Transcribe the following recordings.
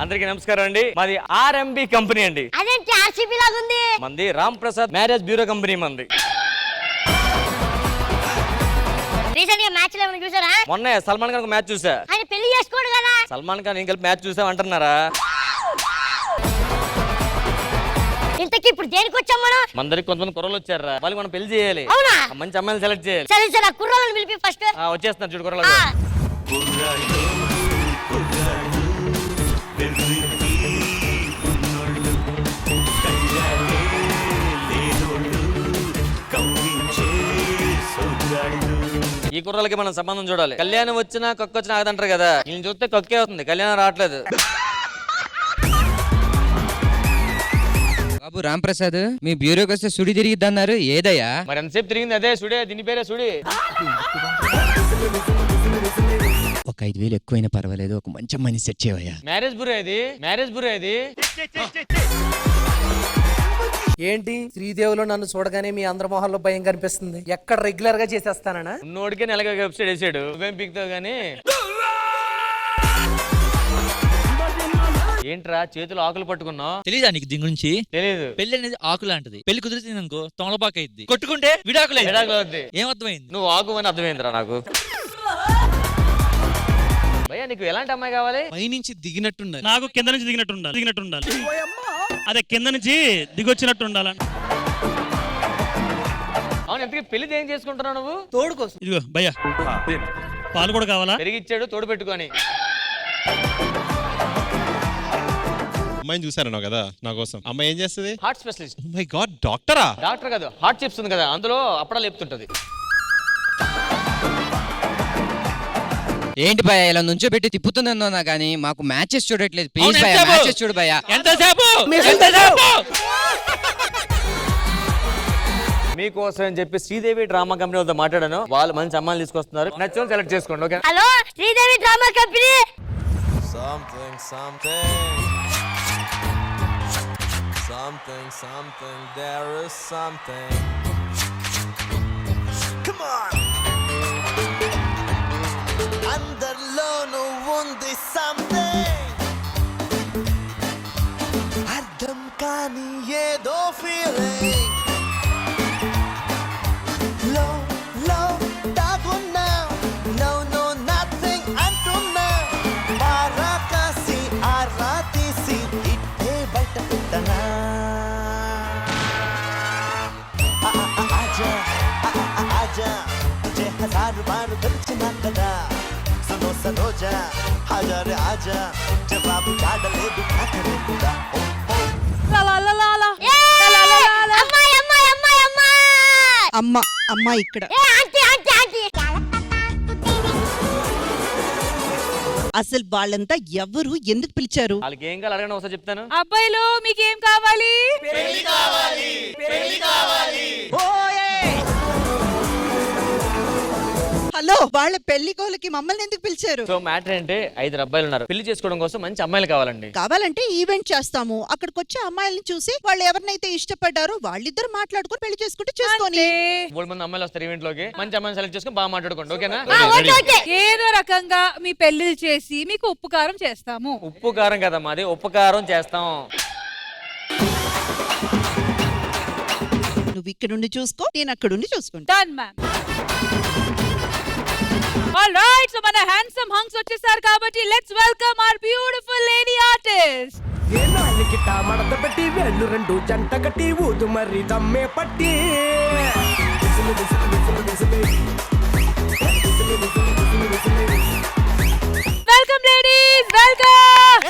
అందరికీ నమస్కారం అండి. మాది ఆర్ఎంబి కంపెనీ అండి. అదేంటి ఆర్సీబీ లాగా ఉంది? మంది Ram Prasad marriage bureau company మంది. రీసెంట్ గా మ్యాచ్ ఏమైనా చూసారా? మొన్న సల్మాన్ ఖాన్ మ్యాచ్ చూసా. ఆయన పెళ్లి చేసుకోడు కదా. సల్మాన్ ఖాన్ ఇంకా మ్యాచ్ చూసాం అంటున్నారా? ఇంతకీ ఇప్పుడు దేనికి వచ్చాం మనం? మన దగ్గరికి కొంతమంది కుర్రలు వచ్చారా, వాళ్ళకి మనం పెళ్లి చేయాలి. అవునా? మంచి అమ్మాయిని సెలెక్ట్ చేయాలి. సరే సరే, కుర్రోళ్ళని పిలిపి ఫస్ట్. వచ్చేస్తున్నారు చూడు కుర్రలు. ఈ కుర్రలకి మనం సంబంధం చూడాలి. కళ్యాణం వచ్చినా కక్కు వచ్చినా ఆగదంటారు కదా, నేను చూస్తే కక్కే అవుతుంది, కళ్యాణం రావట్లేదు. బాబు రామ్ ప్రసాద్, మీ బ్యూరోకి వస్తే సుడి తిరిగిద్దన్నారు, ఏదయ్యా? మరి ఎంతసేపు తిరిగింది? అదే సుడే, దీని పేరే సుడి. ఒక 5,000 ఎక్కువైనా పర్వాలేదు, ఒక మంచి అమ్మాయిని సెట్ చేయవయ్యా. మ్యారేజ్ బ్యూరో ఇది, మ్యారేజ్ బ్యూరో ఇది. ఏంటి శ్రీదేవిలో నన్ను చూడగానే మీ అందరి మొహాల్లో భయం కనిపిస్తుంది? ఎక్కడ రెగ్యులర్ గా చేసేస్తానా? ఉన్నోడికే నెలగా వెబ్సైట్ వేసాడు, నువ్వేం పిక్తావు గానీ. ఏంట్రా చేతులు ఆకులు పట్టుకున్నావు? తెలీదా నీకు దీని గురించి? తెలీదు. పెళ్లి అనేది ఆకు లాంటిది. పెళ్లి కుదిరితే అనుకో తొమలపాక అయింది, కొట్టుకుంటే విడాకులు అవుద్ది. ఏమర్థమైంది? నువ్వు ఆకు అని అర్థమైందిరా నాకు. భయ్యా నీకు ఎలాంటి అమ్మాయి కావాలి? పైనుంచి దిగినట్టుండాలి, నాకు కింద నుంచి దిగినట్టుండాలి. అదే కింద నుంచి దిగొచ్చినట్టు ఉండాలి. అవును, ఎంతకీ పెళ్లి ఏం చేసుకుంటున్నావు నువ్వు? తోడు కోసం. ఇదిగో భయ్యా, పాలు కూడా కావాలా? పెరిగిచ్చాడు తోడు పెట్టుకొని. అమ్మాయిని చూసారన్నావు కదా నా కోసం. అమ్మాయి ఏం చేస్తుంది? Heart specialist. మై గాడ్, డాక్టరా? డాక్టర్ కాదు, హార్ట్ చిప్స్ ఉంది కదా, అందులో అప్పుడా లేపుతుంటది. ఏంటి భయ ఇలా నుంచో పెట్టి తిప్పుతుందన్నా కానీ మాకు మ్యాచెస్ చూడట్లేదు. ప్లీజ్ భయ, మ్యాచెస్ చూడు భయ. మీకోసం అని చెప్పి శ్రీదేవి డ్రామా కంపెనీ వాళ్ళతో మాట్లాడాను, వాళ్ళు మంచి అమ్మాయిలు తీసుకొస్తున్నారు, నచ్చిన సెలెక్ట్ చేసుకోండి. Okay? Hello Sridevi drama company. Something, there is something. Come on! అందరిలోనూ ఉంది something. అర్థం కాని ఏదో feeling. Low, దాగున్నా. No, nothing అంటున్నా. మారాకాసి ఆరా తీసి ఇట్టే బయట పెట్టనా. आजा तुझे 1000 बार गलचना कदा सुनो सरोजा हजार आजा जवाब चाडले दुखा करे खुदा అమ్మ ఇక్కడ అసలు వాళ్ళంతా ఎవరు, ఎందుకు పిలిచారు? వాళ్ళకి ఏం కావాలి అడగండి, ఒకసారి చెప్తాను. అబ్బాయిలు మీకేం కావాలి? హలో, వాళ్ళ పెళ్లి కోలకి మమ్మల్ని ఎందుకు పిలిచారు? సో మ్యాటర్ ఏంటి, 5 అబ్బాయిలు ఉన్నారు, పెళ్లి చేసుకోవడం కోసం మంచి అమ్మాయిలు కావాలండి. కావాలంటే ఈవెంట్ చేస్తాము, అక్కడికి వచ్చే అమ్మాయిలను చూసి వాళ్ళు ఎవరినైతే ఇష్టపడ్డారో వాళ్ళిద్దరు మాట్లాడుకుని పెళ్లి చేసుకుంటే చేసుకోని. 3 మంది అమ్మాయిలు వస్తారు ఈవెంట్ లోకి, మంచి అమ్మాయిని సెలెక్ట్ చేసుకుని బాగా మాట్లాడుకోండి. ఓకేనా? ఏదో రకంగా మీ పెళ్లి చేసి మీకు ఉపకారం చేస్తాము. ఉప్పు కారం కదా మాది, ఉపకారం చేస్తాం. నువ్వు ఇక్కడ నుండి చూసుకో, నేను అక్కడ నుండి చూసుకుంటా. Done ma'am. All right, so మన హ్యాండ్సమ్ హంగ్స్ వచ్చేసారు కాబట్టి let's welcome our beautiful lady artist. గిట్ట మడత పెట్టి వెళ్ళు 2 జంట కట్టి ఊదు మరి దమ్మే పట్టి. Welcome ladies, welcome.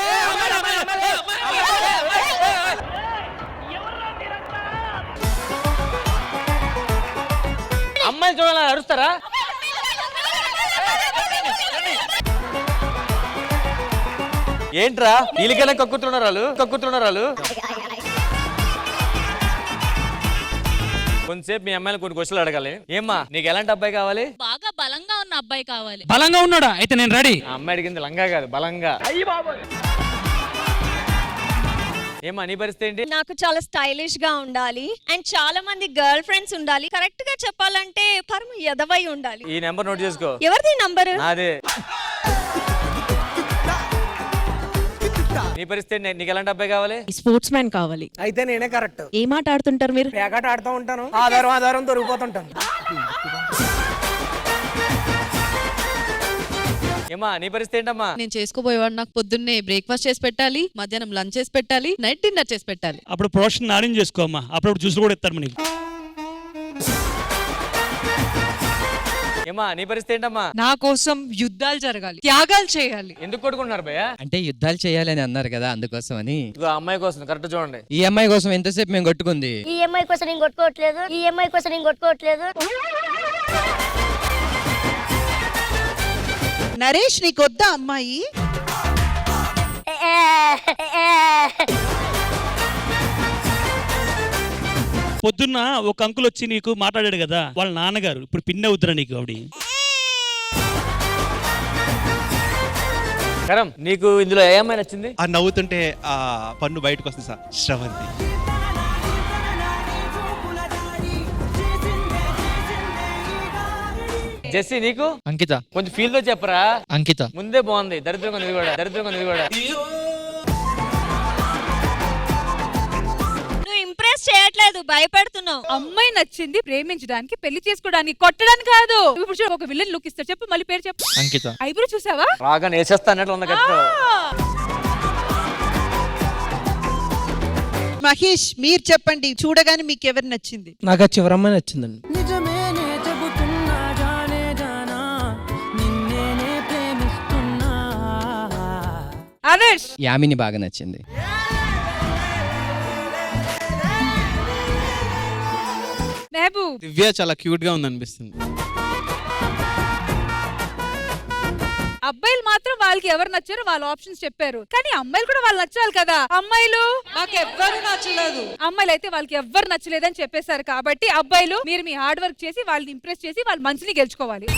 అమ్మాయిలు చూడాలని అరుస్తారా? ఏంట్రా వీళ్ళకైనా కక్కుతున్నారు కొంతసేపు మీ అమ్మాయిలు కొన్ని క్వశ్చన్లు అడగాలి. ఏమ్మా నీకు ఎలాంటి అబ్బాయి కావాలి? బాగా బలంగా ఉన్న అబ్బాయి కావాలి. బలంగా ఉన్నాడా? అయితే నేను రెడీ. ఆ అమ్మాయి అడిగింది లంగా కాదు, బలంగా. ఏమ్మా నీ పరిస్థితి ఏంటి? నాకు చాలా స్టైలిష్ గా ఉండాలి అండ్ చాలా మంది గర్ల్ ఫ్రెండ్స్ ఉండాలి. కరెక్ట్ గా చెప్పాలంటే పరమ ఎదవై ఉండాలి. ఈ నెంబర్ నోట్ చేసుకో. ఎవరిది నంబర్? నాదే. నీ పరిస్థితి ఏంటి? నీకు ఎలాంటి అబ్బాయి కావాలి? స్పోర్ట్స్ మ్యాన్ కావాలి. అయితే నేనే కరెక్ట్. ఏం ఆట ఆడుతుంటారు మీరు? పేకాట ఆడుతూ ఉంటాను, ఆధారం దొరికిపోతుంటాను. ఏమా నీ పరిస్థితి ఏంటమ్మా? నేను చేసుకోబోయేవాడు నాకు పొద్దున్నే బ్రేక్ఫాస్ట్ చేసి పెట్టాలి, మధ్యాహ్నం లంచ్ చేసి పెట్టాలి, నైట్ డిన్నర్ చేసి పెట్టాలి. అప్పుడు ప్రొడక్షన్ నాణ్యం చేసుకోమ్మా, అప్పుడు జ్యూస్ కూడా ఇస్తారు మనకి. ఏమా నీ పరిస్థితి ఏంటమ్మా? నా కోసం యుద్ధాలు జరగాలి, త్యాగాలు చేయాలి. ఎందుకు కొట్టుకుంటున్నారు భయ్య? అంటే యుద్ధాలు చేయాలని అన్నారు కదా, అందుకోసం అని. ఇదిగో అమ్మాయి కోసం కరెక్ట్ చూడండి. ఈ అమ్మాయి కోసం ఎంతసేపు మేము కొట్టుకుంది. ఈ అమ్మాయి కోసం నేను కొట్టుకోవట్లేదు. నరేష్ నీకు వద్దా అమ్మాయి? పొద్దున్న ఒక అంకుల్ వచ్చి నీకు మాట్లాడాడు కదా, వాళ్ళ నాన్నగారు ఇప్పుడు పిన్ అవుతురా నీకు ఆవిడ. కరం నీకు ఇందులో ఏ అమ్మాయి నచ్చింది? ఆ నవ్వుతుంటే ఆ పన్ను బయటకు వస్తుంది సార్, శ్రవంతి. జెస్సీ నీకు? అంకిత. కొంచెం ఫీల్ తో చెప్పరా. అంకిత ముందే బాగుంది, దరిద్రంగా ఉంది కూడా. నువ్వు ఇంప్రెస్ చేయట్లేదు, భయపెడుతున్నావు. అమ్మాయి నచ్చింది ప్రేమించడానికి, పెళ్లి చేసుకోవడానికి, కొట్టడానికి కాదు. ఇప్పుడు చూడు, ఒక విలన్ లుక్ ఇస్తారు. చెప్పు మళ్ళీ పేరు చెప్పు. అంకిత. ఐబ్రో చూసావా? రాగా నేసేస్తా అన్నట్లు ఉంది కట్టు. మహేష్ మీరు చెప్పండి, చూడగానే మీకు ఎవరు నచ్చింది? నాకు ఆ చివరమ్మాయి నచ్చిందండి. ఆదర్శ్. యామిని బాగా నచ్చింది. మెహబూబ్. దివ్య చాలా క్యూట్ గా ఉంది అనిపిస్తుంది. అబ్బాయిలు మాత్రం వాళ్ళకి ఎవరు నచ్చారో వాళ్ళ ఆప్షన్స్ చెప్పారు, కానీ అమ్మాయిలు కూడా వాళ్ళు నచ్చాలి కదా. అమ్మాయిలు మాకు ఎవ్వరు నచ్చలేదు, అమ్మాయిలు అయితే వాళ్ళకి ఎవ్వరు నచ్చలేదని చెప్పేశారు. కాబట్టి అబ్బాయిలు మీరు మీ హార్డ్ వర్క్ చేసి వాళ్ళని ఇంప్రెస్ చేసి వాళ్ళ మనసుని గెలుచుకోవాలి.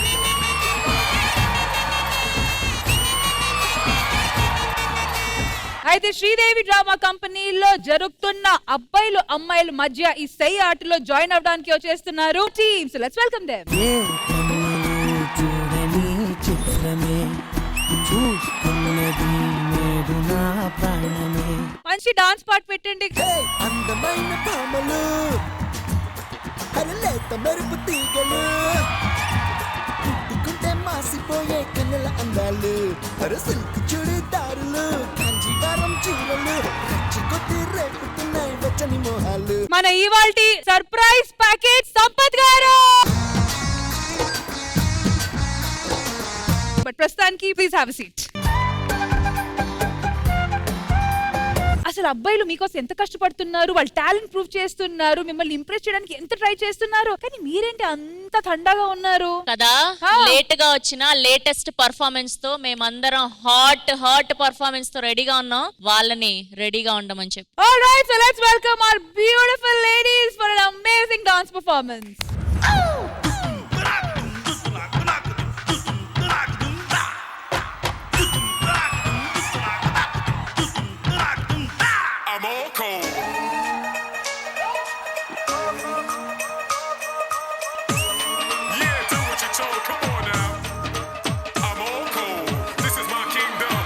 అయితే శ్రీదేవి డ్రామా కంపెనీలో జరుగుతున్న అబ్బాయిలు అమ్మాయిల మధ్య ఈ సై ఆటలో జాయిన్ అవడానికి వచ్చేస్తున్నారు టీమ్స్. Let's welcome them. మంచి డాన్స్ పార్ట్ పెట్టండి. అందమైన పామలు, అరలేత మెరుపు తీగలు, పుట్టుకుంటే మాసిపోయే కన్నుల అందాలు, అర సిల్క్ చుడిదారులు, కాంజీవరం చీరలు, రచ్చి కొద్ది రేపుతున్నాయి వెచ్చని మోహాలు. మన ఇవాల్టి సర్ప్రైజ్ ప్యాకేజ్ సంపత్ గారు. బట్ ప్రస్తుతానికి ప్లీజ్ హ్యావ్ ఎ సీట్. అసలు అబ్బాయిలు మీకోసం ఎంత కష్టపడుతున్నారు, వాళ్ళ టాలెంట్ ప్రూవ్ చేస్తున్నారు, మిమ్మల్ని ఇంప్రెస్ చేయడానికి ఎంత ట్రై చేస్తున్నారు, కానీ మీరేంటి అంత థండాగా ఉన్నారు కదా? లేట్ గా వచ్చిన లేటెస్ట్ పర్ఫార్మెన్స్ తో మేమందరం హాట్ పర్ఫార్మెన్స్ తో రెడీగా ఉన్నాం. వాళ్ళని రెడీగా ఉండమని చెప్పి. Alright, so let's welcome our beautiful ladies for an amazing dance performance. I'm all cold. Yeah, do what you're told. Come on now. I'm all cold. This is my kingdom.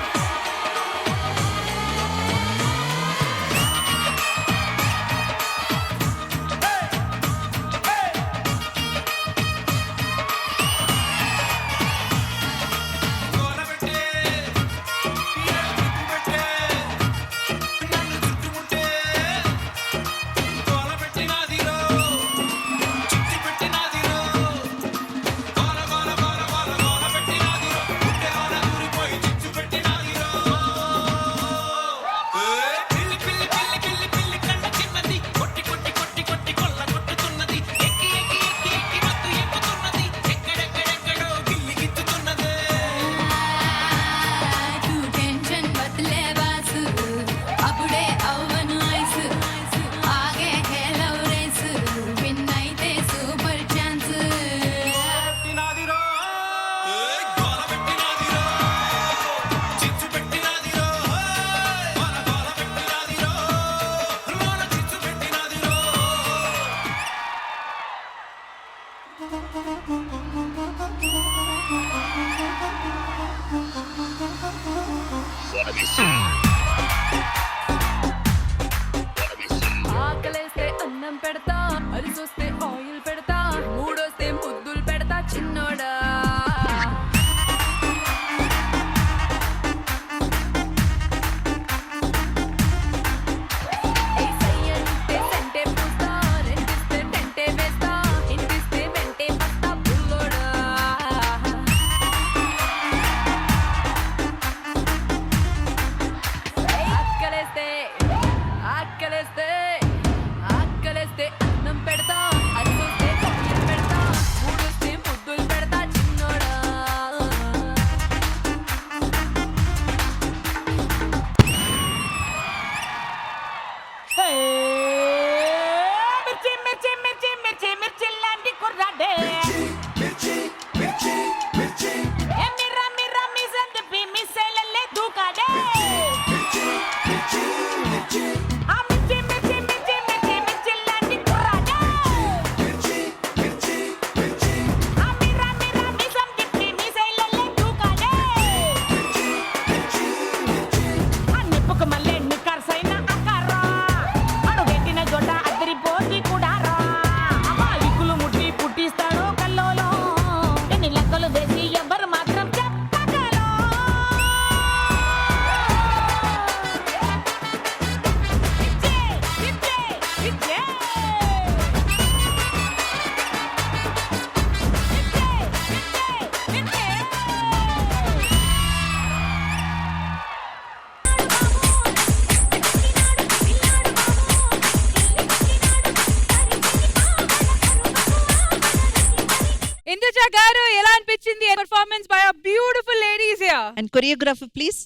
Indraja గారు ఎలా అనిపించింది performance by a beautiful ladies here? And choreographer please.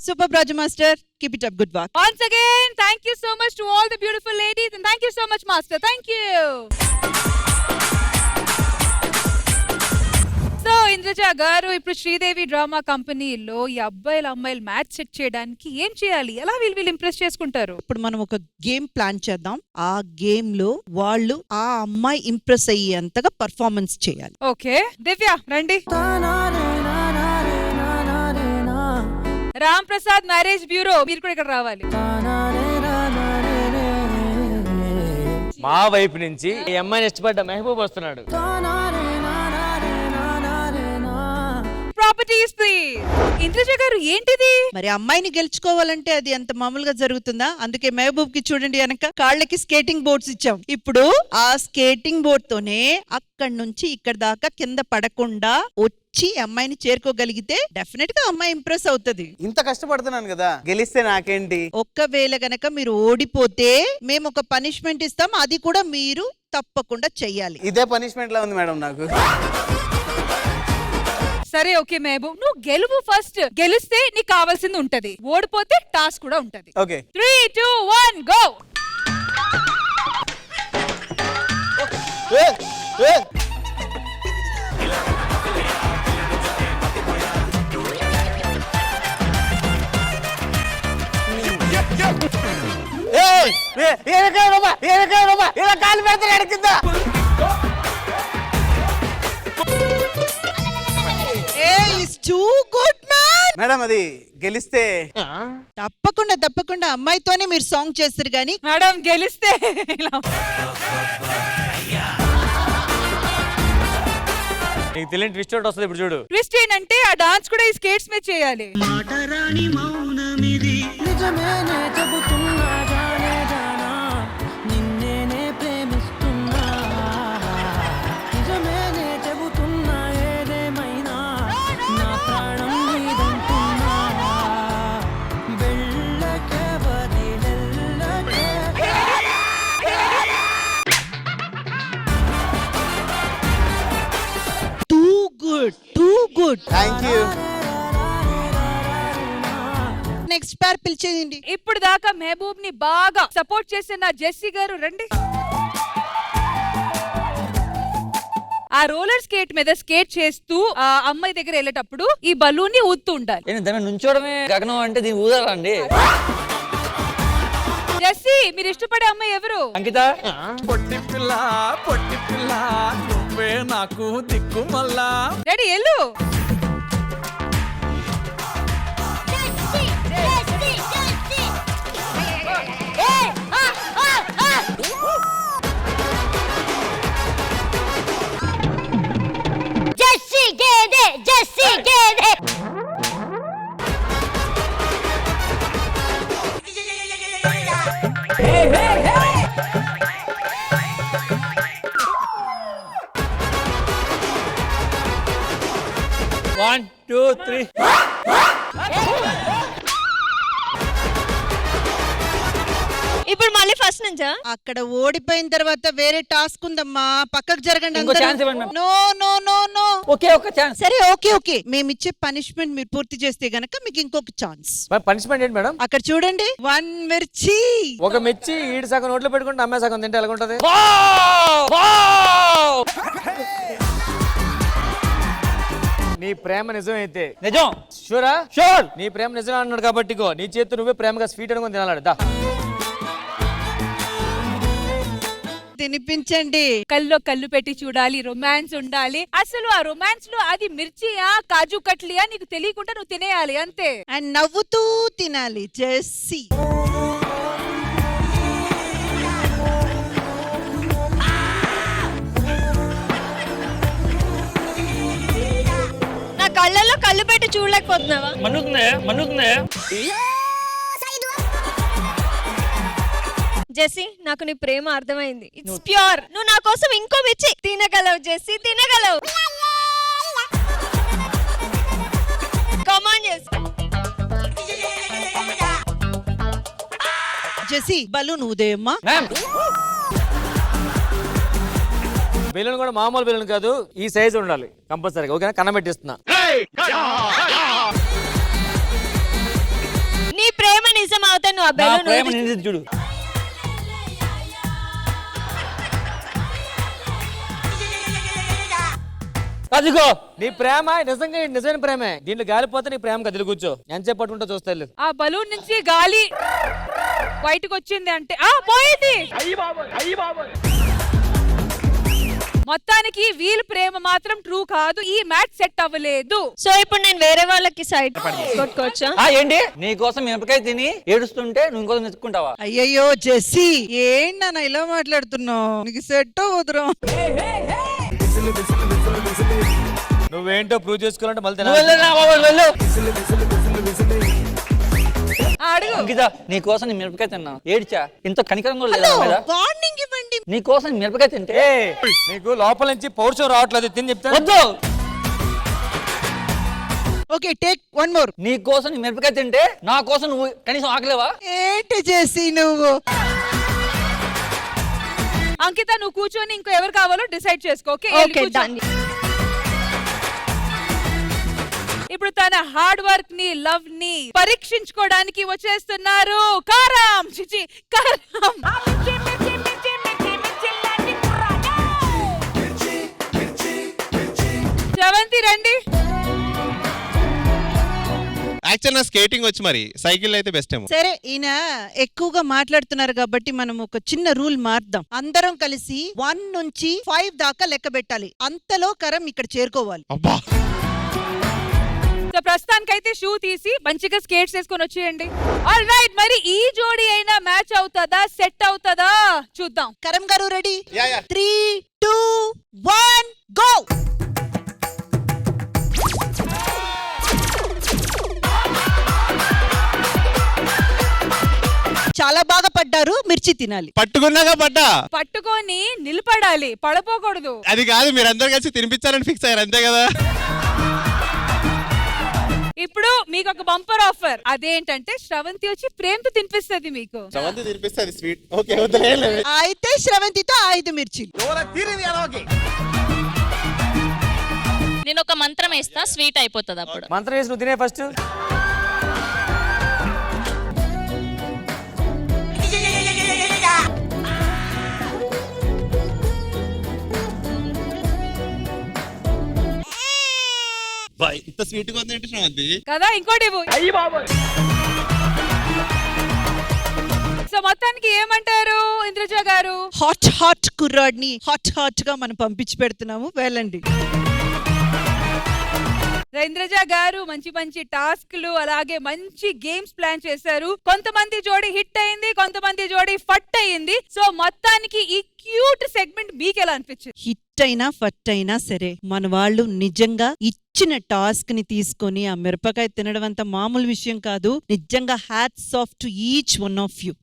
Super Raju master, keep it up, good work. Once again, thank you so much to all the beautiful ladies and thank you so much master. Thank you. So Indraja గారు, ఇప్పుడు Sridevi drama కంపెనీలో ఈ అబ్బాయిలు అమ్మాయిలు match set చేయడానికి ఏం చేయాలి? ఎలా వీళ్ళు ఇంప్రెస్ చేసుకుంటారు? ఇప్పుడు మనం ఒక గేమ్ ప్లాన్ చేద్దాం. ఆ గేమ్ లో వాళ్ళు ఆ అమ్మాయి ఇంప్రెస్ అయ్యేంతగా పర్ఫార్మెన్స్ చేయాలి. ఓకే దివ్య రండి. రామ్ ప్రసాద్ మ్యారేజ్ బ్యూరో, మీరు కూడా ఇక్కడ రావాలి. మా వైపు నుంచి ఈ అమ్మాయిని ఇష్టపడ్డ మెహబూబ్ వస్తున్నాడు. Properties please. ఇంద్రజ గారు ఏంటిది? మరి అమ్మాయిని గెలుచుకోవాలంటే అది అంత మామూలుగా జరుగుతుందా? అందుకే మహబూబ్ కి చూడండి వెనక కాళ్ళకి స్కేటింగ్ బోర్డ్స్ ఇచ్చాం. ఇప్పుడు ఆ స్కేటింగ్ బోర్డ్ తోనే అక్కడి నుంచి ఇక్కడ దాకా కింద పడకుండా వచ్చి అమ్మాయిని చేరుకోగలిగితే డెఫినెట్ గా అమ్మాయి ఇంప్రెస్ అవుతది. ఇంత కష్టపడుతున్నాను కదా, గెలిస్తే నాకేంటి? ఒక్కవేళ గనక మీరు ఓడిపోతే మేము ఒక పనిష్మెంట్ ఇస్తాం, అది కూడా మీరు తప్పకుండా చెయ్యాలి. ఇదే పనిష్మెంట్ లా ఉంది మేడం నాకు. సరే ఓకే మహబూబ్, నువ్వు గెలువు ఫస్ట్. గెలిస్తే నీకు కావాల్సింది ఉంటది, ఓడిపోతే టాస్క్ కూడా ఉంటది. Okay 3, 2, 1 go. ఇలా కాలు పెడతాడు కింద. మేడం అది గెలిస్తే తప్పకుండా అమ్మాయితోనే మీరు సాంగ్ చేస్తారు గానీ మేడం గెలిస్తే నీకు తెలియని ట్విస్ట్ ఒకటి వస్తుంది ఇప్పుడు చూడు. ట్విస్ట్ ఏంటంటే ఆ డాన్స్ కూడా ఈ స్కేట్స్ మీద చేయాలి. నిజమేనే చెబుతున్నా జానే జానా, నిన్నేనే ప్రేమిస్తున్నా. నిజమేనే చెబుతున్నా ఏదేమైనా నా ప్రాణం నీదంటున్నా. వెళ్ళకే వదిలెళ్ళకే. Too good. Thank you. Next పేర్ పిలిచేయండి. ఇప్పుడు దాకా మహబూబ్ ని బాగా సపోర్ట్ చేసిన నా జెస్సీ గారు రండి. ఆ రోలర్ స్కేట్ మీద స్కేట్ చేస్తూ ఆ అమ్మాయి దగ్గర వెళ్ళేటప్పుడు ఈ బలూన్ ని ఊదుతూ ఉండాలి. దాన్ని నుంచోడమే గగనం అంటే దీన్ని ఊదాలండి. జెస్సీ, మీరు ఇష్టపడే అమ్మాయి ఎవరు? అంకిత. పొట్టి పిల్ల నువ్వే నాకు దిక్కు మళ్ళా. రెడీ ఎల్లు. One, two, three. ఇప్పుడు మళ్ళీ ఫస్ట్ నుంచా? అక్కడ ఓడిపోయిన తర్వాత వేరే టాస్క్ ఉందమ్మా, పక్కకు జరగండి. ఇంకో ఛాన్స్ ఇవ్వండి ma'am. No no no no. Okay ఒక ఛాన్స్. సరే ఓకే మేము ఇచ్చే పనిష్మెంట్ మీరు పూర్తి చేస్తే గనక మీకు ఇంకొక ఛాన్స్. పనిష్మెంట్ ఏంటి మేడం? అక్కడ చూడండి, 1 మిర్చి. ఒక మిర్చి ఈడు సగం నోట్లో పెట్టుకుంటే అమ్మాయి సగం తింటే ఎలా ఉంటది? నీ ప్రేమ నిజమైతే నిజం, షూరా? షూర్. నీ ప్రేమ నిజం అన్నాడు కాబట్టి నీ చేతి నువ్వే ప్రేమగా స్వీట్ అనుకుని తినాలి. దా తినిపించండి. కల్లో కళ్ళు పెట్టి చూడాలి, రొమాన్స్ ఉండాలి. అసలు ఆ రొమాన్స్ లో అది మిర్చియా కాజు కట్లియా నీకు తెలియకుండా నువ్వు తినేయాలి అంతే. అండ్ నవ్వుతూ తినాలి. జెస్సీ నా కళ్ళల్లో కళ్ళు పెట్టి చూడలేకపోతున్నావా? మన్నుతుందే. జెస్సీ, నాకు నీ ప్రేమ అర్థమైంది. It's pure. నువ్వు నా కోసం ఇంకో మిర్చి తినగలవు జెస్సీ, తినగలవు. Come on Jessie. Jessie, balloon ఉదయమ్మా. బెలూన్ కూడా మామూలు బెలూన్ కాదు, ఈ సైజు ఉండాలి కంపల్సరీగా. ఓకేనా? కన్నబెట్టిస్తున్నా. నీ ప్రేమ నిజం అవుతా నువ్వు ఆ బెలూన్ చూడు. అదిగో నీ ప్రేమ నిజంగా నిజమైన ప్రేమే. దీంట్లో గాలిపోతే నీ ప్రేమ కదిలి కూర్చో. ఎంతసేపు పట్టుకుంటా చూస్తా. ఆ బలూన్ నుంచి గాలి బయటకు వచ్చింది అంటే పోయింది. మొత్తానికి వీళ్ళ ప్రేమ మాత్రం ట్రూ కాదు. ఈ మ్యాచ్ సెట్ అవ్వలేదు. సో ఇప్పుడు నేను వేరే వాళ్ళకి సైడ్ కొట్టుకోవచ్చా? ఏంటి నీ కోసం మిరపకాయ తిని ఏడుస్తుంటే నువ్వు ఇంకోసం నెచ్చుకుంటావా? అయ్యయ్యో జెస్సీ, ఏంటన్నా ఇలా మాట్లాడుతున్నావు? నీకు సెట్ అవుతురా. నువ్వేంటో ప్రూవ్ చేసుకోవాలంటే మళ్ళీ నీ కోసం నేను మిరపకాయ తిన్నా, ఏడ్చా. ఇంత కనికరం కూడా లేదా మీద? వార్నింగ్ ఇవ్వండి. నీ కోసం మిరపకాయ తింటే నీకు లోపల నుంచి పౌరుషం రావట్లేదు. తిని చెప్తా. వద్దు. Okay, take one more. నీ కోసం నీ మిరపకాయ తింటే నా కోసం నువ్వు కనీసం ఆకలేవా? ఏంటి జెస్సీ నువ్వు? అంకిత నువ్వు కూర్చొని ఇంకో ఎవరు కావాలో డిసైడ్ చేసుకో. ఇప్పుడు తన హార్డ్ వర్క్ ని, లవ్ ని పరీక్షించుకోవడానికి వచ్చేస్తున్నారు కారం. చిచి కారం. శ్రవంతి రండి. యాక్చువల్ నా స్కేటింగ్ వచ్చి, మరి సైకిల్ అయితే బెస్ట్ ఏమో. సరే, ఈయన ఎక్కువగా మాట్లాడుతున్నారు కాబట్టి మనం ఒక చిన్న రూల్ మార్దాం. అందరం కలిసి 1 నుంచి 5 దాకా లెక్క పెట్టాలి. అంతలో కరం ఇక్కడ చేరుకోవాలి. అబ్బా, సో ప్రస్తుతానికైతే షూ తీసి మంచిగా స్కేట్స్ వేసుకొని వచ్చేయండి. ఆల్ రైట్, మరి ఈ జోడీ అయినా మ్యాచ్ అవుతుందా, సెట్ అవుతుందా చూద్దాం. కరం గారు రెడీ? 3, 2, 1 గో. చాలా బాగా పడ్డారు. మిర్చి తినాలి. పట్టుకున్నాగా పడ్డా. పట్టుకొని నిలబడాలి, పడిపోకూడదు. అది కాదు, మీరు అందరు కలిసి తినిపించాలని ఫిక్స్ అయ్యారు అంతే కదా. ఇప్పుడు మీకు ఒక బంపర్ ఆఫర్. అదేంటంటే శ్రవంతి వచ్చి ప్రేమతో తినిపిస్తుంది మీకు. శ్రవంతి తినిపిస్తుంది స్వీట్. ఓకే, వదిలేయలే. అయితే శ్రవంతితో 5 మిర్చీలు. నేను ఒక మంత్రం వేస్తా, స్వీట్ అయిపోతుంది. అప్పుడు మంత్రం వేసి నువ్వు తినే ఫస్ట్. ఇంత స్వీట్ గా ఉంది శ్రవంతి కదా. ఇంకోటి ఇవ్వు. సో మొత్తానికి ఏమంటారు ఇంద్రజ గారు? హాట్ కుర్రాడిని హాట్ గా మనం పంపించి పెడుతున్నాము. వెళ్ళండి. ఇంద్రజ గారు మంచి టాస్క్లు అలాగే మంచి గేమ్స్ ప్లాన్ చేశారు. కొంతమంది జోడి హిట్ అయింది, కొంతమంది జోడి ఫట్ అయింది. సో మొత్తానికి ఈ క్యూట్ సెగ్మెంట్ మీకు ఎలా అనిపించింది? హిట్ అయినా ఫట్ అయినా సరే, మన వాళ్ళు నిజంగా ఇచ్చిన టాస్క్ ని తీసుకొని ఆ మిరపకాయ తినడం అంత మామూలు విషయం కాదు. నిజంగా hats off to each one of you.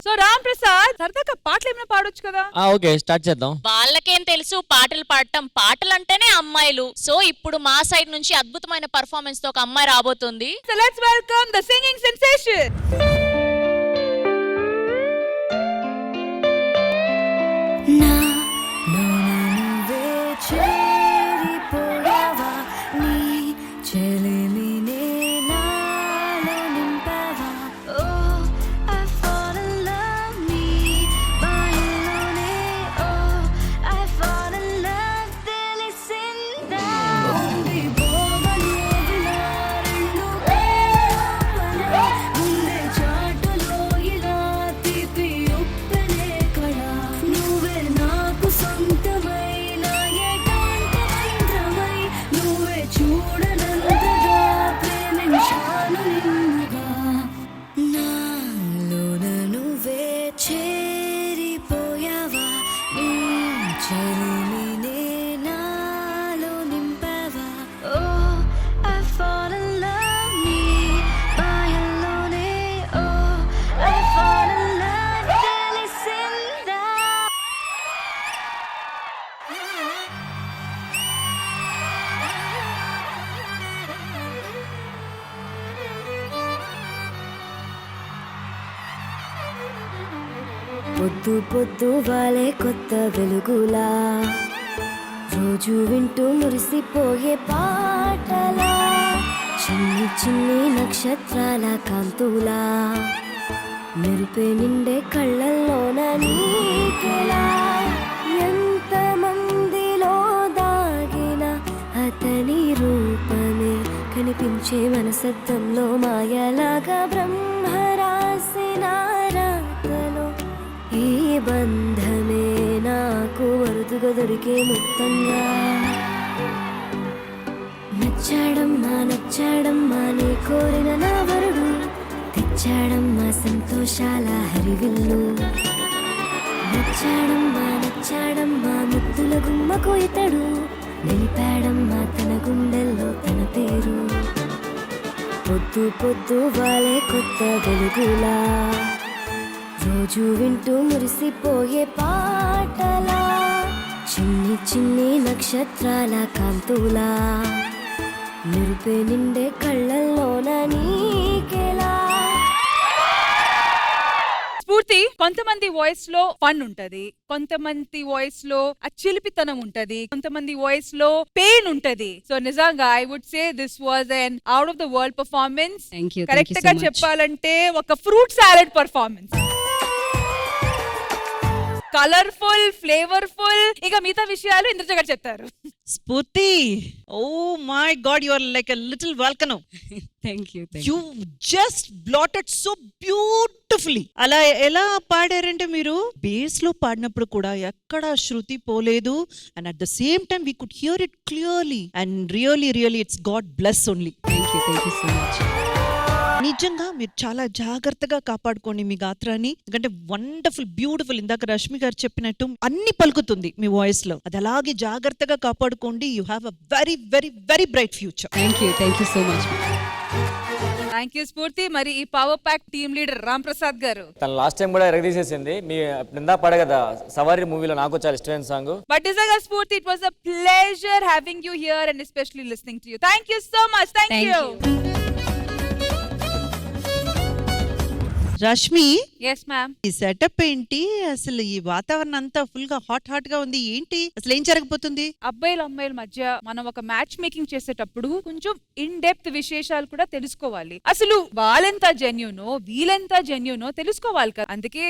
So Ram Prasad, సరదాగా పాటలు ఏమైనా పాడొచ్చు కదా? ఓకే, స్టార్ట్ చేద్దాం. వాళ్ళకేం తెలుసు పాటలు పాడటం. పాటలు అంటేనే అమ్మాయిలు. సో ఇప్పుడు మా సైడ్ నుంచి అద్భుతమైన పర్ఫార్మెన్స్ తో ఒక అమ్మాయి రాబోతుంది. So let's welcome the singing sensation. పొద్దు పొద్దు వాలే కొత్త వెలుగులా రోజు వింటూ మురిసిపోయే పాటలా చిన్ని చిన్ని నక్షత్రాల కాంతులా మెరుపే నిండే కళ్ళల్లోన నీకెలా ఎంత మందిలో దాగిన అతని రూపమే కనిపించే మనసత్వంలో మాయలాగా బ్రహ్మ రాసిన రాతలో ఈ బంధమే నాకు వరుదుగా దొరికే మొత్తంగా నచ్చాడమ్మా నీ కోరిన నా వరుడు తెచ్చాడమ్మా సంతోషాల హరివిల్లు నచ్చాడమ్మా ముద్దుల గుమ్మకు ఇతడు నిలిపాడమ్మా తన గుండెల్లో తన పేరు పొద్దు పొద్దు వాలే కొత్త వెలుగులా రోజు వింటూ మురిసిపోయే పాటలా చిన్ని చిన్ని నక్షత్రాల కాంతులా మెరుపే నిండే కళ్ళల్లోన నీకెలా. స్ఫూర్తి, కొంతమంది వాయిస్ లో ఫన్ ఉంటది, కొంతమంది వాయిస్ లో ఆ చిలిపితనం ఉంటది, కొంతమంది వాయిస్ లో పెయిన్ ఉంటది. సో నిజంగా I would say this was an out of the world performance. Correct గా చెప్పాలంటే ఒక fruit salad performance. Colourful, flavourful. ఇక మిగతా విషయాలు ఇంద్రజ గారు చెప్తారు. Spoorthi, oh my god, you are like a little volcano. You just belted so beautifully. అలా ఎలా పాడారంటే మీరు బేస్ లో పాడినప్పుడు కూడా ఎక్కడ శృతి పోలేదు. And at the same time we could hear it clearly. And really it's God bless only. Thank you so much. నిజంగా మీరు చాలా జాగ్రత్తగా కాపాడుకోండి మీ గాత్రాన్ని. ఎందుకంటే వండర్ఫుల్, బ్యూటిఫుల్. ఇందాక రష్మి గారు చెప్పినట్టు అన్ని పలుకుతుంది మీ వాయిస్ లో. అది అలాగే జాగ్రత్తగా కాపాడుకోండి. You have a very very very bright future. Thank you so much. Thank you స్ఫూర్తి. మరి ఈ power pack team leader Ram Prasad గారు. తను లాస్ట్ టైం కూడా ఎరగదీసేసింది. మీ నిందా పడ కదా సవారీ మూవీలో, నాకు చాలా ఇష్టమైన సాంగ్. బట్ నిజంగా Spoorthi, it was a pleasure having you here and especially listening to you. Thank you so much. Thank you. Rashmi, yes ma'am. ఈ సెటప్ ఏంటి అసలు? ఈ వాతావరణం అంతా ఫుల్ గా హాట్ గా ఉంది. ఏంటి అసలు ఏం జరగబోతుంది? అబ్బాయిల అమ్మాయిల మధ్య మనం ఒక మ్యాచ్ మేకింగ్ చేసేటప్పుడు కొంచెం ఇన్ డెప్త్ విశేషాలు కూడా తెలుసుకోవాలి. అసలు వాళ్ళెంత జెన్యూనో వీళ్ళెంత జెన్యూనో తెలుసుకోవాలి కదా. అందుకే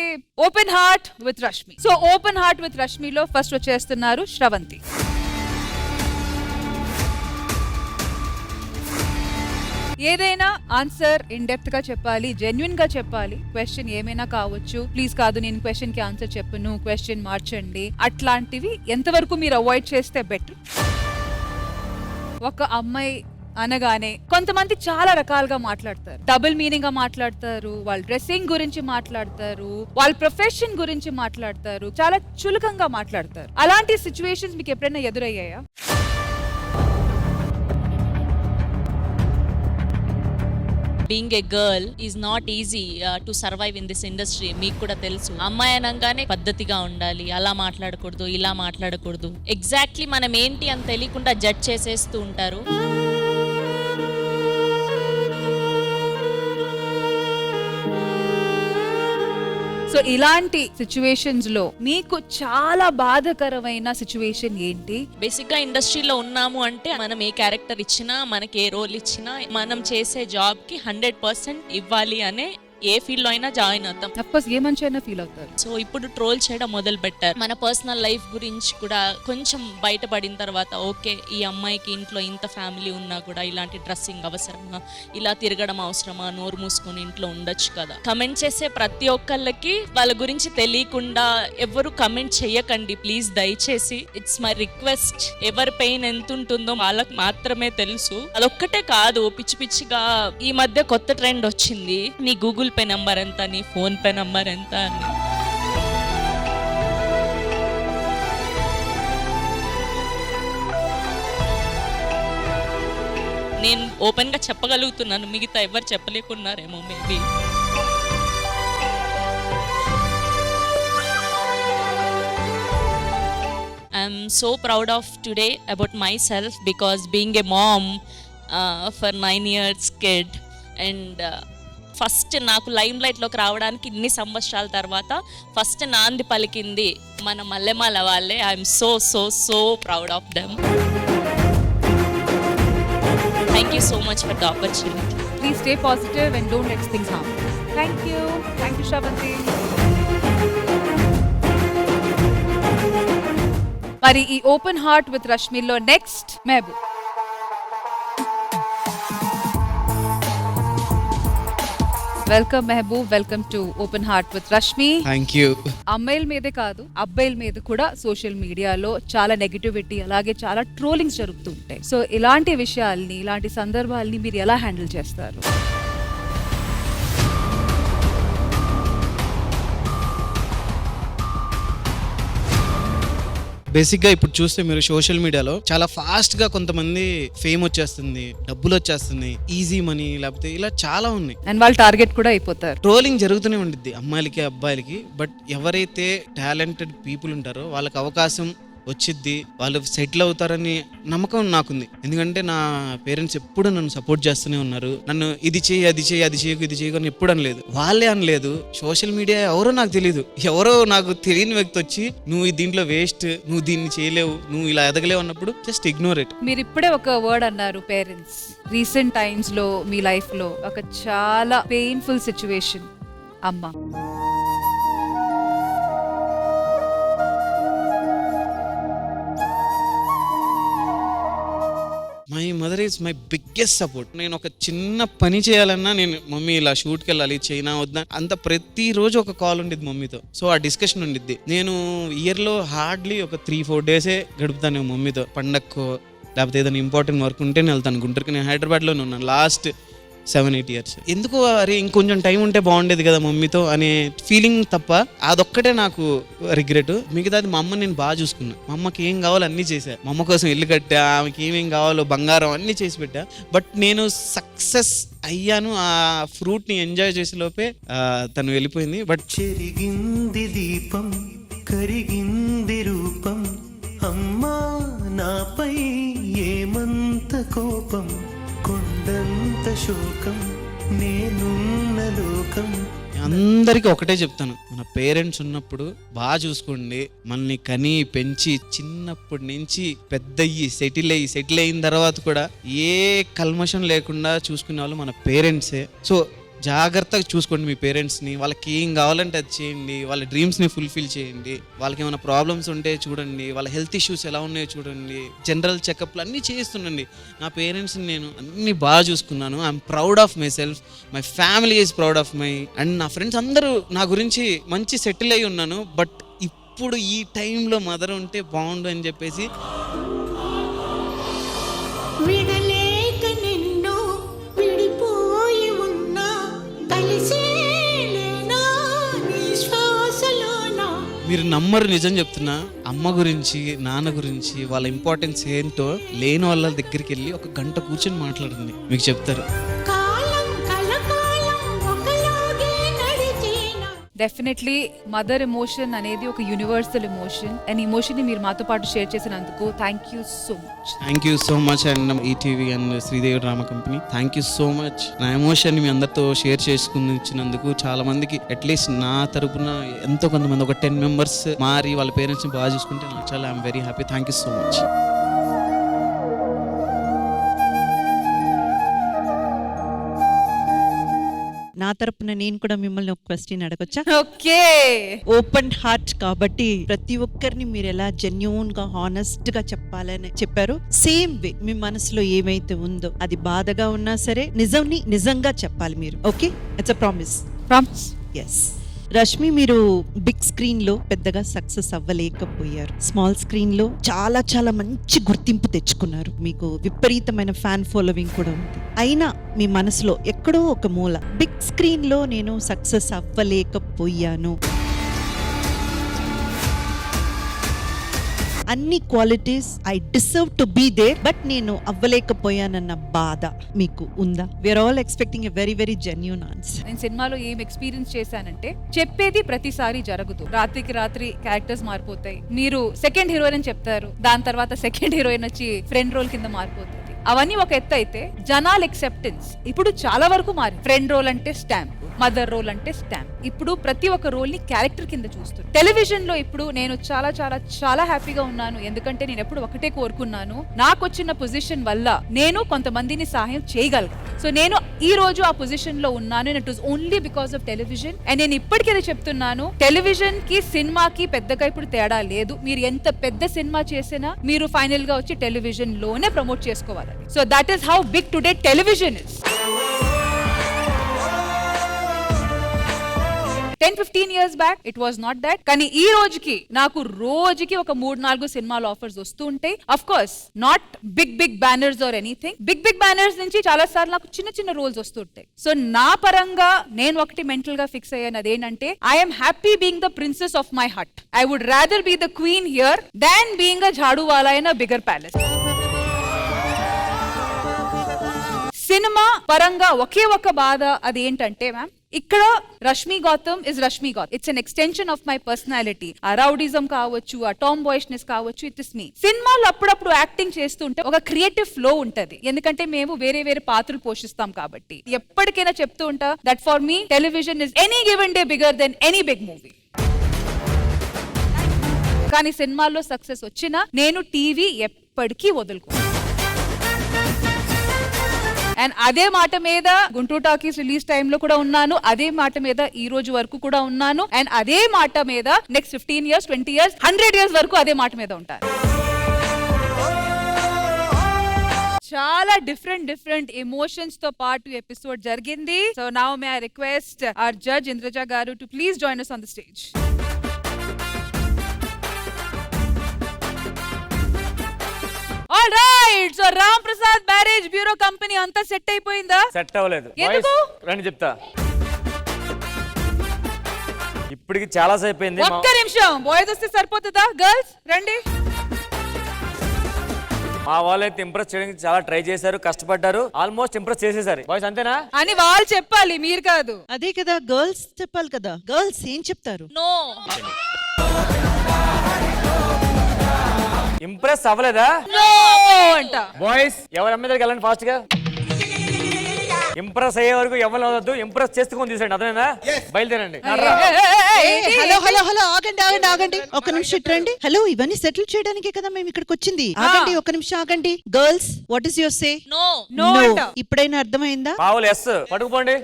open heart with Rashmi. So open heart with రష్మిలో ఫస్ట్ వచ్చేస్తున్నారు శ్రవంతి. ఏదైనా ఆన్సర్ ఇన్ డెప్త్ గా చెప్పాలి, జెన్యున్ గా చెప్పాలి. క్వశ్చన్ ఏమైనా కావచ్చు. ప్లీజ్ కాదు నేను క్వశ్చన్ కి ఆన్సర్ చెప్పను, క్వశ్చన్ మార్చండి, అట్లాంటివి ఎంతవరకు మీరు అవాయిడ్ చేస్తే బెటర్. ఒక అమ్మాయి అనగానే కొంతమంది చాలా రకాలుగా మాట్లాడతారు. డబుల్ మీనింగ్ గా మాట్లాడతారు, వాళ్ళ డ్రెస్సింగ్ గురించి మాట్లాడతారు, వాళ్ళ ప్రొఫెషన్ గురించి మాట్లాడతారు, చాలా చులకంగా మాట్లాడతారు. అలాంటి సిచ్యువేషన్స్ మీకు ఎప్పుడైనా ఎదురయ్యాయా? Being a girl is not easy to survive in this industry. మీకు కూడా తెలుసు, అమ్మాయి అనగానే పద్ధతిగా ఉండాలి, అలా మాట్లాడకూడదు, ఇలా మాట్లాడకూడదు. ఎగ్జాక్ట్లీ మనం ఏంటి అని తెలియకుండా జడ్జ్ చేసేస్తూ ఉంటారు. సో ఇలాంటి సిచ్యువేషన్స్ లో మీకు చాలా బాధాకరమైన సిచ్యువేషన్ ఏంటి? బేసిక్ గా ఇండస్ట్రీలో ఉన్నాము అంటే మనం ఏ క్యారెక్టర్ ఇచ్చినా, మనకి ఏ రోల్ ఇచ్చినా, మనం చేసే జాబ్ కి 100% ఇవ్వాలి అనే ఏ ఫీల్డ్ లో అయినా జాయిన్ అవుతాం. అఫ్కోర్స్ ఏ మంచి అయినా ఫీల్ అవుతారు. సో ఇప్పుడు ట్రోల్ చేయడం మొదలు పెట్టారు. మన పర్సనల్ లైఫ్ గురించి కూడా కొంచెం బయటపడిన తర్వాత ఓకే, ఈ అమ్మాయికి ఇంట్లో ఇంత ఫ్యామిలీ ఉన్నా కూడా ఇలాంటి డ్రెస్సింగ్ అవసరమా, ఇలా తిరగడం అవసరమా, నోరు మూసుకొని ఇంట్లో ఉండొచ్చు కదా. కమెంట్ చేసే ప్రతి ఒక్కళ్ళకి వాళ్ళ గురించి తెలియకుండా ఎవరు కమెంట్ చెయ్యకండి ప్లీజ్, దయచేసి. It's my request. ఎవరి పెయిన్ ఎంత ఉంటుందో వాళ్ళకి మాత్రమే తెలుసు. అదొక్కటే కాదు, పిచ్చి పిచ్చిగా ఈ మధ్య కొత్త ట్రెండ్ వచ్చింది, నీ గూగుల్ పే నంబర్ ఎంత, నీ ఫోన్ పే నంబర్ ఎంత అని. నేను ఓపెన్ గా చెప్పగలుగుతున్నాను, మిగతా ఎవరు చెప్పలేకున్నారేమో maybe. I'm so proud of today about myself because being a mom for 9 years kid and first నాకు లైమ్ లైట్లోకి రావడానికి ఇన్ని సంవత్సరాల తర్వాత ఫస్ట్ నాంది పలికింది మన మల్లెమాల వాళ్ళే. I'm so so so proud of them. Thank you so much for the opportunity. Please stay positive and don't let things harm. Thank you Sravanthi. మరి ఈ ఓపెన్ హార్ట్ విత్ రష్మిలో next Mehboob. Welcome Mehboob, welcome to open heart with Rashmi. Thank you. అమ్మాయిల మీదే కాదు అబ్బాయిల మీద కూడా social మీడియాలో చాలా నెగటివిటీ అలాగే చాలా ట్రోలింగ్స్ జరుగుతూ ఉంటాయి. సో ఇలాంటి విషయాల్ని ఇలాంటి సందర్భాల్ని మీరు ఎలా హ్యాండిల్ చేస్తారు? బేసిక్గా ఇప్పుడు చూస్తే మీరు సోషల్ మీడియాలో చాలా ఫాస్ట్గా కొంతమంది ఫేమ్ వచ్చేస్తుంది, డబ్బులు వచ్చేస్తుంది, ఈజీ మనీ, లేకపోతే ఇలా చాలా ఉన్నాయి. అండ్ వాళ్ళు టార్గెట్ కూడా అయిపోతారు. ట్రోలింగ్ జరుగుతూనే ఉండిద్ది అమ్మాయిలకి అబ్బాయిలకి. బట్ ఎవరైతే టాలెంటెడ్ పీపుల్ ఉంటారో వాళ్ళకి అవకాశం వచ్చిద్ది, వాళ్ళు సెటిల్ అవుతారని నమ్మకం నాకుంది. ఎందుకంటే నా పేరెంట్స్ ఎప్పుడు నన్ను సపోర్ట్ చేస్తూనే ఉన్నారు. నన్ను ఇది చేయి అది చేయి అది చేయకు ఇది చేయకు అని ఎప్పుడు అనలేదు. వాళ్ళే అనలేదు. సోషల్ మీడియా ఎవరో నాకు తెలియదు, ఎవరో నాకు తెలియని వ్యక్తి వచ్చి నువ్వు దీంట్లో వేస్ట్, నువ్వు దీన్ని చేయలేవు, నువ్వు ఇలా ఎదగలేవు అన్నప్పుడు జస్ట్ ఇగ్నోర్ ఇట్. మీరు ఇప్పుడే ఒక వర్డ్ అన్నారు పేరెంట్స్. రీసెంట్ టైమ్స్ లో మీ లైఫ్ లో ఒక చాలా పెయిన్ఫుల్ సిచ్యువేషన్ అమ్మ. My mother is my biggest support. నేను ఒక చిన్న పని చేయాలన్నా నేను మమ్మీ ఇలా షూట్కి వెళ్ళాలి చైనా వద్దా అంత ప్రతిరోజు ఒక కాల్ ఉండేది మమ్మీతో. సో ఆ డిస్కషన్ ఉండిద్ది. నేను ఇయర్లో హార్డ్లీ ఒక 3-4 డేసే గడుపుతాను మమ్మీతో. పండక్కో లేకపోతే ఏదైనా ఇంపార్టెంట్ వర్క్ ఉంటేనే వెళ్తాను గుంటూరుకి. నేను హైదరాబాద్లోనే ఉన్నాను లాస్ట్ 7-8 years. ఎందుకు అరే ఇంకొంచెం టైం ఉంటే బాగుండేది కదా మమ్మీతో అనే ఫీలింగ్ తప్ప అదొక్కటే నాకు రిగ్రెట్. మిగతాది మా అమ్మ నేను బాగా చూసుకున్నా. మా అమ్మకి ఏం కావాలో అన్నీ చేశా. మా అమ్మ కోసం ఇల్లు కట్టా, ఆమెకి ఏమేం కావాలో బంగారం అన్నీ చేసి పెట్టా. బట్ నేను సక్సెస్ అయ్యాను. ఆ ఫ్రూట్ని ఎంజాయ్ చేసే లోపే తను వెళ్ళిపోయింది. బట్ చెరిగింది దీపం కరిగింది రూపం అమ్మా నాపై ఏమంత కోపం కొండంత శోకం నేనున్న లోకం. అందరికీ ఒకటే చెప్తాను, మన పేరెంట్స్ ఉన్నప్పుడు బాగా చూసుకోండి. మనల్ని కని పెంచి చిన్నప్పటి నుంచి పెద్దయ్యి సెటిల్ అయిన తర్వాత కూడా ఏ కల్మషం లేకుండా చూసుకునే వాళ్ళు మన పేరెంట్సే. సో జాగ్రత్తగా చూసుకోండి మీ పేరెంట్స్ని. వాళ్ళకి ఏం కావాలంటే అది చేయండి, వాళ్ళ డ్రీమ్స్ని ఫుల్ఫిల్ చేయండి. వాళ్ళకి ఏమైనా ప్రాబ్లమ్స్ ఉంటే చూడండి, వాళ్ళ హెల్త్ ఇష్యూస్ ఎలా ఉన్నాయో చూడండి, జనరల్ చెకప్లు అన్నీ చేయిస్తుండండి. నా పేరెంట్స్ని నేను అన్నీ బాగా చూసుకున్నాను. I'm proud of my self, my family is proud of my. And నా ఫ్రెండ్స్ అందరూ నా గురించి మంచి సెటిల్ అయి ఉన్నాను. బట్ ఇప్పుడు ఈ టైంలో మదర్ ఉంటే బాగుండు అని చెప్పేసి మీరు నమ్మరు, నిజం చెప్తున్నా. అమ్మ గురించి నాన్న గురించి వాళ్ళ ఇంపార్టెన్స్ ఏంటో లేని వాళ్ళ దగ్గరికి వెళ్ళి 1 గంట కూర్చొని మాట్లాడండి, మీకు చెప్తారు. డెఫినెట్లీ మదర్ ఎమోషన్ అనేది ఒక యూనివర్సల్ ఎమోషన్. అండ్ ఎమోషన్ ని మీరు మాతో పాటు షేర్ చేసినందుకు thank you so much. Thank you so much. And ETV and Sridevi drama company thank you so much. నా ఎమోషన్ మీ అందరితో షేర్ చేసుకుని ఇచ్చినందుకు. చాలా మందికి అట్లీస్ట్ నా తరపున ఎంతో కొంతమంది ఒక 10 members మారి వాళ్ళ పేరెంట్స్ని బాగా చూసుకుంటే నాకు చాలా I'm very happy. Thank you so much. నా తరపున నేను కూడా మిమ్మల్ని ఒక క్వశ్చన్ అడగొచ్చా? ఓకే. ఓపెన్ హార్ట్ కాబట్టి ప్రతి ఒక్కరిని మీరు ఎలా జెన్యూన్ గా హానెస్ట్ గా చెప్పాలని చెప్పారు. సేమ్ వే మీ మనసులో ఏమైతే ఉందో అది బాధగా ఉన్నా సరే నిజంగా చెప్పాలి మీరు. Okay, it's a promise. Yes. Rashmi, మీరు బిగ్ స్క్రీన్ లో పెద్దగా సక్సెస్ అవ్వలేకపోయారు. స్మాల్ స్క్రీన్ లో చాలా చాలా మంచి గుర్తింపు తెచ్చుకున్నారు. మీకు విపరీతమైన ఫ్యాన్ ఫాలోవింగ్ కూడా ఉంది. అయినా మీ మనసులో ఎక్కడో ఒక మూల బిగ్ స్క్రీన్ లో నేను సక్సెస్ అవ్వలేకపోయాను, అన్ని qualities I deserve to be there, but నేను అవ్వలేకపోయానన్న బాధ మీకు ఉందా? We're all expecting a very very genuine answer. నేను సినిమాలో ఏం ఎక్స్పీరియన్స్ చేశానంటే చెప్పేది ప్రతిసారి జరగదు. రాత్రికి రాత్రి క్యారెక్టర్స్ మారిపోతాయి. మీరు సెకండ్ హీరోయిన్ అని చెప్తారు, దాని తర్వాత సెకండ్ హీరోయిన్ వచ్చి ఫ్రెండ్ రోల్ కింద మారిపోతుంది. అవన్నీ ఒక ఎత్తు అయితే జనాల ఎక్సెప్టెన్స్ ఇప్పుడు చాలా వరకు మారి. ఫ్రెండ్ రోల్ అంటే స్టాంప్, మదర్ రోల్ అంటే స్టాంప్. ఇప్పుడు ప్రతి ఒక్క రోల్ ని క్యారెక్టర్ కింద చూస్తారు. టెలివిజన్ లో ఇప్పుడు నేను చాలా చాలా చాలా హ్యాపీగా ఉన్నాను, ఎందుకంటే నేను ఎప్పుడు ఒకటే కోరుకున్నాను, నాకు వచ్చిన పొజిషన్ వల్ల నేను కొంతమందిని సహాయం చేయగలను. సో నేను ఈ రోజు ఆ పొజిషన్ లో ఉన్నాను. It was only because of television. And నేను ఇప్పటికీ చెప్తున్నాను, టెలివిజన్ కి సినిమాకి పెద్దగా ఇప్పుడు తేడా లేదు. మీరు ఎంత పెద్ద సినిమా చేసినా మీరు ఫైనల్ గా వచ్చి టెలివిజన్ లోనే ప్రమోట్ చేసుకోవాలి. So that is how big today television is. 10-15 years back it was not that. కానీ ఈ రోజుకి నాకు రోజుకి ఒక 3-4 సినిమాల ఆఫర్స్ వస్తూ ఉంటాయి. Of course not big banners or anything. Big banners నుంచి చాలా సార్లు నాకు చిన్న రోల్స్ వస్తుంటాయి. సో నా పరంగా నేను ఒకటి మెంటల్ గా ఫిక్స్ అయ్యాను, అదేంటంటే I'm happy being the princess of my heart. I would rather be the queen here than being a jhaduwala in a bigger palace. Cinema పరంగా ఒకే ఒక బాధ, అది ఏంటంటే మ్యామ్, ఇక్కడ Rashmi Gautam is Rashmi Gautam. It's an extension of my personality. ఆ rowdyism కావచ్చు, ఆ టామ్ బాయ్స్నెస్ కావచ్చు, ఇట్ ఇస్ మీ. సినిమాలో అప్పుడప్పుడు యాక్టింగ్ చేస్తుంటే ఒక క్రియేటివ్ ఫ్లో ఉంటది, ఎందుకంటే మేము వేరే పాత్రలు పోషిస్తాం కాబట్టి. ఎప్పటికైనా చెప్తూ ఉంటా that for me television is any given day bigger than any big movie. కానీ సినిమాల్లో సక్సెస్ వచ్చినా నేను టీవీ ఎప్పటికీ వదులుకో. అండ్ అదే మాట మీద గుంటూరు టాకీస్ రిలీజ్ టైమ్ లో కూడా ఉన్నాను, అదే మాట మీద ఈ రోజు వరకు కూడా ఉన్నాను. అండ్ అదే మాట మీద నెక్స్ట్ 15 years, 20 years, 100 years వరకు అదే మాట మీద ఉంటాను. చాలా డిఫరెంట్ ఎమోషన్స్ తో పాటు ఎపిసోడ్ జరిగింది. So now may I request our judge Indraja garu to please join us on the stage. All right, so Ram Prasad Marriage Bureau Company అంతా సెట్ అయిపోయిందా? సెట్ అవ్వలేదు. ఎందుకు? రండి చెప్తా. ఇప్పటికి చాలా సేపు అయింది. ఒక్క నిమిషం, బాయ్స్ వస్తే సరిపోతుందా? గర్ల్స్ రండి. మా వాళ్ళైతే ఇంప్రెస్ చేయడానికి చాలా ట్రై చేశారు, కష్టపడ్డారు, ఆల్మోస్ట్ ఇంప్రెస్ చేసేసారు. బాయ్స్ అంతేనా అని వాళ్ళు చెప్పాలి, మీరు కాదు. అదే కదా గర్ల్స్ చెప్పాలి కదా. గర్ల్స్ ఏం చెప్తారు? నో. ఇంప్రెస్ అవ్వలేదా? నో అంట. బాయ్స్ ఎవరి అమ్మాయి దగ్గరికి వెళ్ళండి ఫాస్ట్ గా. ఇంప్రెస్ అయ్యే వరకు ఎవరు వద్దు, ఇంప్రెస్ చేసుకొని తీసండి, అదేనా? బయలుదేరండి. హలో ఆగండి ఒక నిమిషం ఇట్రండి. హలో, ఇవన్నీ సెటిల్ చేయడానికే కదా మేము ఇక్కడికి వచ్చింది. ఆగండి ఒక నిమిషం ఆగండి. Girls what is your say? No. ఇప్పుడైనా అర్థమైందా? పావులు ఎస్. పట్టుకుపోండి.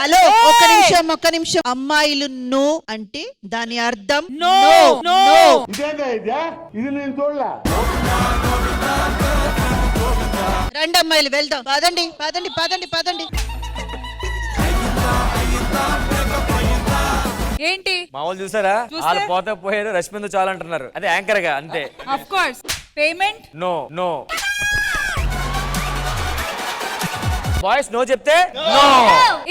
హలో ఒక్క నిమిషం. అమ్మాయిలు నో అంటే దాని అర్థం నో. రండి అమ్మాయిలు వెళ్దాం. పదండి. ఏంటి మా వాళ్ళు చూసారా? వాళ్ళు పోయారు, రష్మిందు చాలా అంటున్నారు. అదే యాంకర్ గా అంతే. Of course payment no. Boys no చెప్తే నో.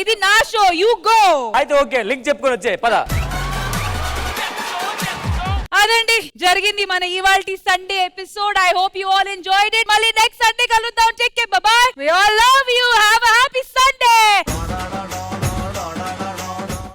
ఇది నా షో, యు గో. అయితే ఓకే, లింక్ చెప్పుకొని వచ్చే పద. అదండి జరిగింది మన ఇవాల్టి Sunday episode. I hope you all enjoyed it. మళ్ళీ నెక్స్ట్ సండే కలుద్దాం. Take care, bye bye. We all love you. Have a happy Sunday.